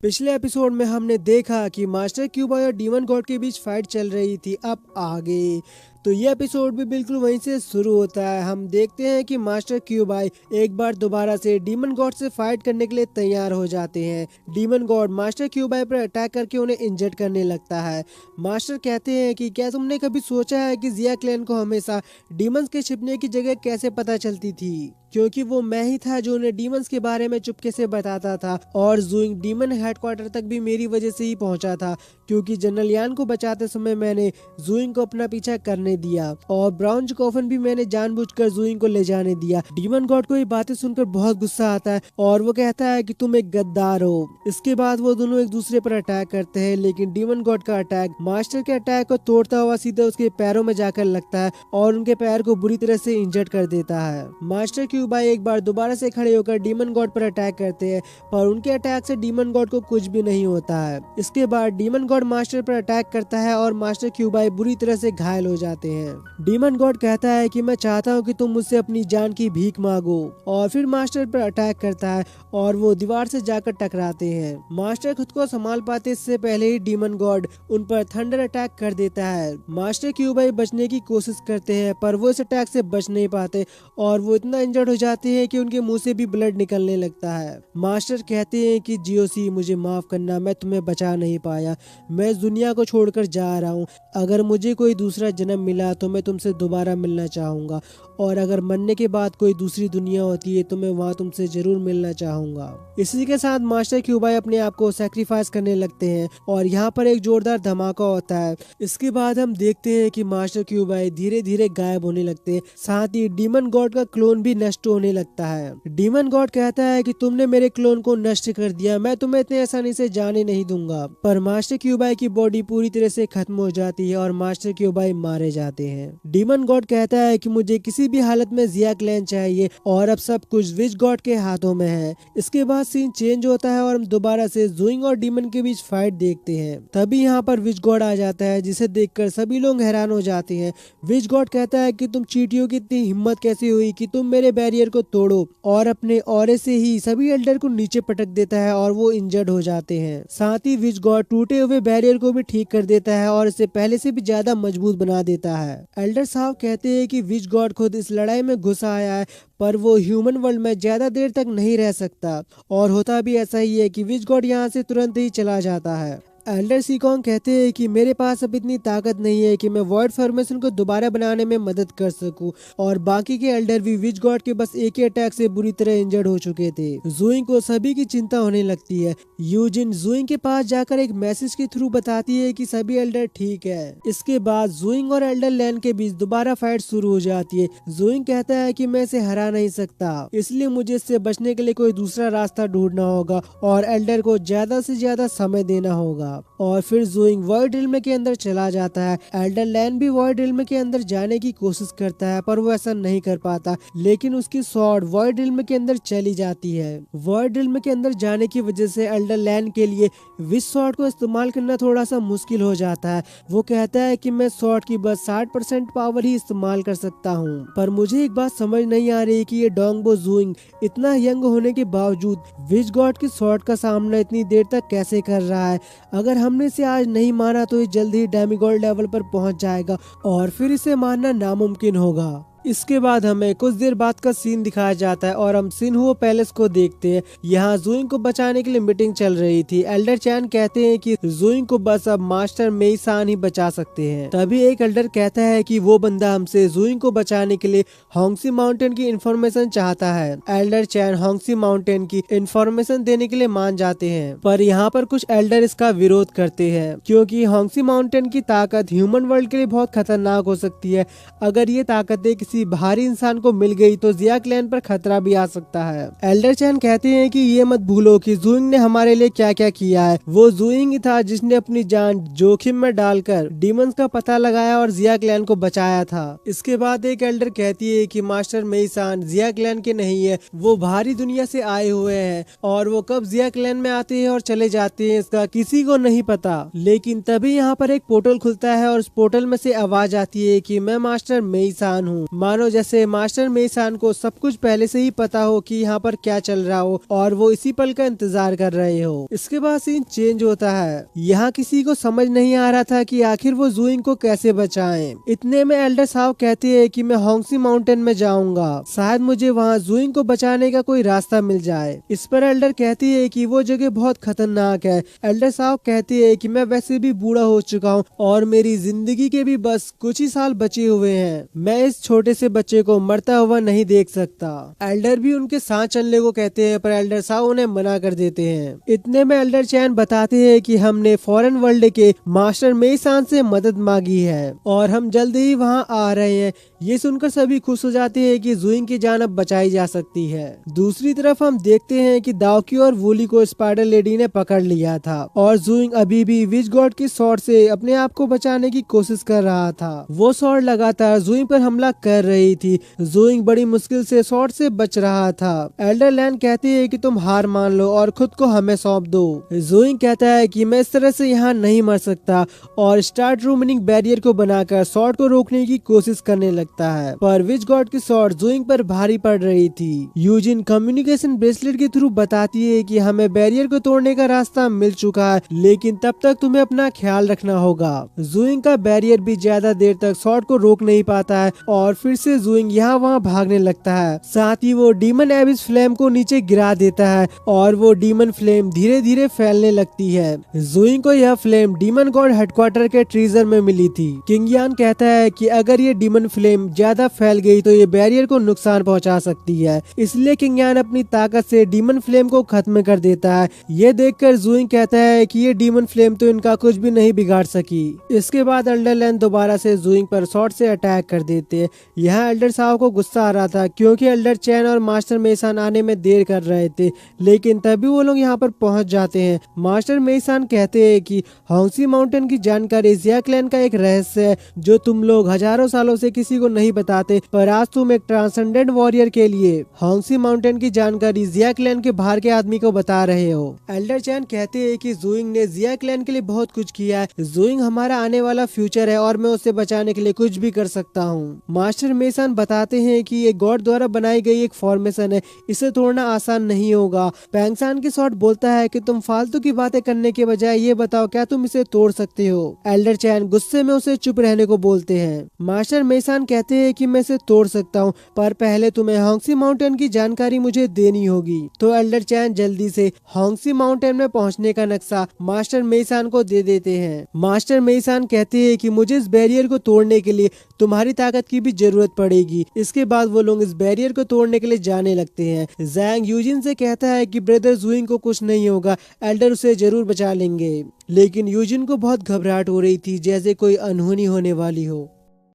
पिछले एपिसोड में हमने देखा कि मास्टर क्यूबॉय और डीमन गॉड के बीच फाइट चल रही थी। अब आगे तो ये एपिसोड भी बिल्कुल वहीं से शुरू होता है। हम देखते हैं कि मास्टर क्यूबॉय एक बार दोबारा से डीमन गॉड से फाइट करने के लिए तैयार हो जाते हैं। डीमन गॉड मास्टर क्यूबॉय पर अटैक करके उन्हें इंजर्ड करने लगता है। मास्टर कहते हैं कि क्या तुमने कभी सोचा है कि जिया क्लैन को हमेशा डीमंस के छिपने की जगह कैसे पता चलती थी, क्योंकि वो मैं ही था जो उन्हें डीमंस के बारे में चुपके से बताता था। और जूइंग डीमन हेडक्वार्टर तक भी मेरी वजह से ही पहुंचा था, क्योंकि जनरल यान को बचाते समय मैंने जूइंग को अपना पीछा करने दिया और ब्राउन कॉफन भी मैंने जानबूझकर जूइंग को ले जाने दिया। डीमन गॉड को ये बातें सुनकर बहुत गुस्सा आता है और वो कहता है कि तुम एक गद्दार हो। इसके बाद वो दोनों एक दूसरे पर अटैक करते हैं, लेकिन डीमन गॉड का अटैक मास्टर के अटैक को तोड़ता हुआ सीधा उसके पैरों में जाकर लगता है और उनके पैर को बुरी तरह से इंजर्ड कर देता है। मास्टर क्यूबॉय एक बार दोबारा से खड़े होकर डीमन गॉड पर अटैक करते हैं, पर उनके अटैक से डीमन गॉड को कुछ भी नहीं होता है। इसके बाद डीमन गॉड मास्टर पर अटैक करता है और मास्टर क्यूबॉय बुरी तरह से घायल हो जाते हैं। डीमन गॉड कहता है कि मैं चाहता हूँ कि तुम मुझसे अपनी जान की भीख मांगो, और फिर मास्टर पर अटैक करता है और वो दीवार से जाकर टकराते हैं। मास्टर खुद को संभाल पाते इससे पहले ही डीमन गॉड उन पर थंडर अटैक कर देता है। मास्टर क्यूबॉय बचने की कोशिश करते हैं, पर वो इस अटैक से बच नहीं पाते और वो इतना इंजर्ड हो जाते हैं कि उनके मुंह से भी ब्लड निकलने लगता है। मास्टर कहते हैं कि जियोसी मुझे माफ करना, मैं तुम्हें बचा नहीं पाया। मैं इस दुनिया को छोड़कर जा रहा हूँ। अगर मुझे कोई दूसरा जन्म मिला तो मैं तुमसे दोबारा मिलना चाहूंगा, और अगर मरने के बाद कोई दूसरी दुनिया होती है तो मैं वहाँ तुमसे जरूर मिलना चाहूंगा। इसी के साथ मास्टर क्यूबॉय अपने आप को सैक्रिफाइस करने लगते हैं और यहाँ पर एक जोरदार धमाका होता है। इसके बाद हम देखते हैं कि मास्टर क्यूबॉय धीरे धीरे गायब होने लगते हैं, साथ ही डीमन गॉड का क्लोन भी नष्ट होने लगता है। डीमन गॉड कहता है कि तुमने मेरे क्लोन को नष्ट कर दिया, मैं तुम्हें इतने आसानी से जाने नहीं दूंगा। पर मास्टर क्यूबॉय की बॉडी पूरी तरह से खत्म हो जाती है और मास्टर क्यूबॉय मारे जाते हैं। डीमन गॉड कहता है कि मुझे किसी भी हालत में जिया क्लैन चाहिए और अब सब कुछ विच गॉड के हाथों में है। इसके बाद सीन चेंज होता है और हम दोबारा से जूइंग और डीमन के बीच फाइट देखते हैं। तभी यहाँ पर विच गॉड आ जाता है, जिसे देखकर सभी लोग हैरान हो जाते हैं। विच गॉड कहता है कि तुम चींटियों की इतनी हिम्मत कैसे हुई कि तुम मेरे बैरियर को तोड़ो, और अपने ऑरे से ही सभी एल्डर को नीचे पटक देता है और वो इंजर्ड हो जाते हैं। साथ ही विच गॉड टूटे हुए बैरियर को भी ठीक कर देता है और इसे पहले से भी ज्यादा मजबूत बना देता है। एल्डर साहब कहते हैं कि विच गॉड खुद इस लड़ाई में घुस आया है, पर वो ह्यूमन वर्ल्ड में ज्यादा देर तक नहीं रह सकता, और होता भी ऐसा ही है कि विच गॉड यहाँ से तुरंत ही चला जाता है। एल्डर सीकॉन्ग कहते हैं कि मेरे पास अब इतनी ताकत नहीं है कि मैं वॉइड फॉर्मेशन को दोबारा बनाने में मदद कर सकूं, और बाकी के एल्डर भी विच गॉड के बस एक ही अटैक से बुरी तरह इंजर्ड हो चुके थे। जूइंग को सभी की चिंता होने लगती है। यूजिन जूइंग के पास जाकर एक मैसेज के थ्रू बताती है कि सभी एल्डर ठीक है। इसके बाद जूइंग और एल्डर लैन के बीच दोबारा फाइट शुरू हो जाती है। जूइंग कहता है कि मैं इसे हरा नहीं सकता, इसलिए मुझे इससे बचने के लिए कोई दूसरा रास्ता ढूंढना होगा और एल्डर को ज्यादा से ज्यादा समय देना होगा। और फिर जूइंग वॉइड रिल्म के अंदर चला जाता है। एल्डर लैन भी वॉइड रिल्म के अंदर जाने की कोशिश करता है, पर वो ऐसा नहीं कर पाता, लेकिन उसकी स्वॉर्ड वॉइड रिल्म के अंदर चली जाती है। वॉइड रिल्म के अंदर जाने की वजह से एल्डर लैन के लिए विश स्वॉर्ड को इस्तेमाल करना थोड़ा सा मुश्किल हो जाता है। वो कहता है कि मैं स्वॉर्ड की बस 60% पावर ही इस्तेमाल कर सकता हूँ। पर मुझे एक बात समझ नहीं आ रही कि ये डोंगबो जूइंग इतना यंग होने के बावजूद विच गॉड की स्वॉर्ड का सामना इतनी देर तक कैसे कर रहा है। अगर हमने इसे आज नहीं मारा तो ये जल्द ही डेमिगॉड लेवल पर पहुंच जाएगा और फिर इसे मारना नामुमकिन होगा। इसके बाद हमें कुछ देर बाद का सीन दिखाया जाता है और हम सिनहुओ पैलेस को देखते हैं। यहाँ जूइंग को बचाने के लिए मीटिंग चल रही थी। एल्डर चैन कहते हैं कि जूइंग को बस अब मास्टर मेईसान ही बचा सकते हैं। तभी एक एल्डर कहता है कि वो बंदा हमसे जूइंग को बचाने के लिए होंगसी माउंटेन की इंफॉर्मेशन चाहता है। एल्डर चैन होंगसी माउंटेन की इंफॉर्मेशन देने के लिए मान जाते हैं, पर यहाँ पर कुछ एल्डर इसका विरोध करते हैं, क्योंकि होंगसी माउंटेन की ताकत ह्यूमन वर्ल्ड के लिए बहुत खतरनाक हो सकती है। अगर ये ताकतें किसी भारी इंसान को मिल गई तो जिया क्लैन पर खतरा भी आ सकता है। एल्डर चैन कहते हैं कि ये मत भूलो कि जूइंग ने हमारे लिए क्या क्या किया है। वो जूइंग ही था जिसने अपनी जान जोखिम में डालकर डीमंस का पता लगाया और जिया क्लैन को बचाया था। इसके बाद एक एल्डर कहती है कि मास्टर मेईसान जिया क्लैन के नहीं है, वो बाहरी दुनिया से आए हुए हैं और वो कब जिया क्लैन में आते हैं और चले जाते हैं इसका किसी को नहीं पता। लेकिन तभी यहाँ पर एक पोर्टल खुलता है और उस पोर्टल में से आवाज आती है कि मैं मास्टर मेईसान हूँ। मानो जैसे मास्टर मेसान को सब कुछ पहले से ही पता हो कि यहाँ पर क्या चल रहा हो और वो इसी पल का इंतजार कर रहे हो। इसके बाद सीन चेंज होता है। यहाँ किसी को समझ नहीं आ रहा था कि आखिर वो जुइंग को कैसे बचाएं। इतने में एल्डर साहब कहते हैं कि मैं होंगसी माउंटेन में जाऊंगा, शायद मुझे वहाँ जुइंग को बचाने का कोई रास्ता मिल जाए। इस पर एल्डर कहती है कि वो जगह बहुत खतरनाक है। एल्डर साहब कहती है कि मैं वैसे भी बूढ़ा हो चुका हूँ और मेरी जिंदगी के भी बस कुछ ही साल बचे हुए हैं, मैं इस छोटे से बच्चे को मरता हुआ नहीं देख सकता। एल्डर भी उनके साथ चलने को कहते हैं पर एल्डर साहब उन्हें मना कर देते हैं। इतने में एल्डर चैन बताते हैं कि हमने फॉरेन वर्ल्ड के मास्टर मेसान से मदद मांगी है और हम जल्द ही वहां आ रहे हैं। ये सुनकर सभी खुश हो जाते हैं कि जुइंग की जान अब बचाई जा सकती है। दूसरी तरफ हम देखते हैं कि दाओकी और वूली को स्पाइडर लेडी ने पकड़ लिया था और जुइंग अभी भी विच गॉड की शॉट से अपने आप को बचाने की कोशिश कर रहा था। वो शॉट लगातार जुइंग पर हमला कर रही थी। जुइंग बड़ी मुश्किल से शॉट से बच रहा था। एल्डर लैन कहती है कि तुम हार मान लो और खुद को हमें सौंप दो। जुइंग कहता है कि मैं इस तरह से यहाँ नहीं मर सकता और स्टार्ट रूमिनिंग बैरियर को बनाकर शॉट को रोकने की कोशिश करने लगता है, पर विच गॉड की शॉट जुइंग पर भारी पड़ रही थी। यूजिन कम्युनिकेशन ब्रेसलेट के थ्रू बताती है कि हमें बैरियर को तोड़ने का रास्ता मिल चुका है, लेकिन तब तक तुम्हें अपना ख्याल रखना होगा। जुइंग का बैरियर भी ज्यादा देर तक शॉट को रोक नहीं पाता है और फिर से जुइंग यहाँ वहाँ भागने लगता है। साथ ही वो डीमन एबिस फ्लेम को नीचे गिरा देता है और वो डीमन फ्लेम धीरे धीरे फैलने लगती है। जुइंग को यह फ्लेम डीमन गॉड हेडक्वार्टर के ट्रीजर में मिली थी। किंग यान कहता है कि अगर ये डीमन फ्लेम ज्यादा फैल गई तो ये बैरियर को नुकसान पहुंचा सकती है, इसलिए किंग यान अपनी ताकत से डीमन फ्लेम को खत्म कर देता है। ये देखकर जुइंग कहता है कि ये डीमन फ्लेम तो इनका कुछ भी नहीं बिगाड़ सकी। इसके बाद एल्डर लैन दोबारा से जुइंग पर शॉट से अटैक कर देते हैं। यहाँ एल्डर साहब को गुस्सा आ रहा था क्योंकि एल्डर चैन और मास्टर मेसान आने में देर कर रहे थे, लेकिन तभी वो लोग यहाँ पर पहुंच जाते हैं। मास्टर मेसान कहते हैं कि होंगसी माउंटेन की जानकारी जिया क्लैन का एक रहस्य है जो तुम लोग हजारों सालों से किसी को नहीं बताते, पर आज तुम एक ट्रांसेंडेंट वॉरियर के लिए होंगसी माउंटेन की जानकारी जिया क्लैन के बाहर के आदमी को बता रहे हो। एल्डर चैन कहते हैं कि जुइंग ने जिया क्लैन के लिए बहुत कुछ किया है, जुइंग हमारा आने वाला फ्यूचर है और मैं उसे बचाने के लिए कुछ भी कर सकता हूँ। मास्टर मेसान बताते हैं कि ये गॉड द्वारा बनाई गई एक फॉर्मेशन है, इसे तोड़ना आसान नहीं होगा। पैंगसान की शॉट बोलता है कि तुम फालतू की बातें करने के बजाय ये बताओ क्या तुम इसे तोड़ सकते हो। एल्डर चैन गुस्से में उसे चुप रहने को बोलते हैं। मास्टर मेसान कहते हैं कि मैं इसे तोड़ सकता हूँ, पर पहले तुम्हें होंगसी माउंटेन की जानकारी मुझे देनी होगी। तो एल्डर चैन जल्दी से होंगसी माउंटेन में पहुँचने का नक्शा मास्टर मेसान को दे देते हैं। मास्टर मेसान कहते हैं कि मुझे इस बैरियर को तोड़ने के लिए तुम्हारी ताकत की भी जरूरत पड़ेगी। इसके बाद वो लोग इस बैरियर को तोड़ने के लिए जाने लगते हैं। जैंग यूजिन से कहता है कि ब्रदर जुइंग को कुछ नहीं होगा, एल्डर उसे जरूर बचा लेंगे, लेकिन यूजिन को बहुत घबराहट हो रही थी जैसे कोई अनहोनी होने वाली हो।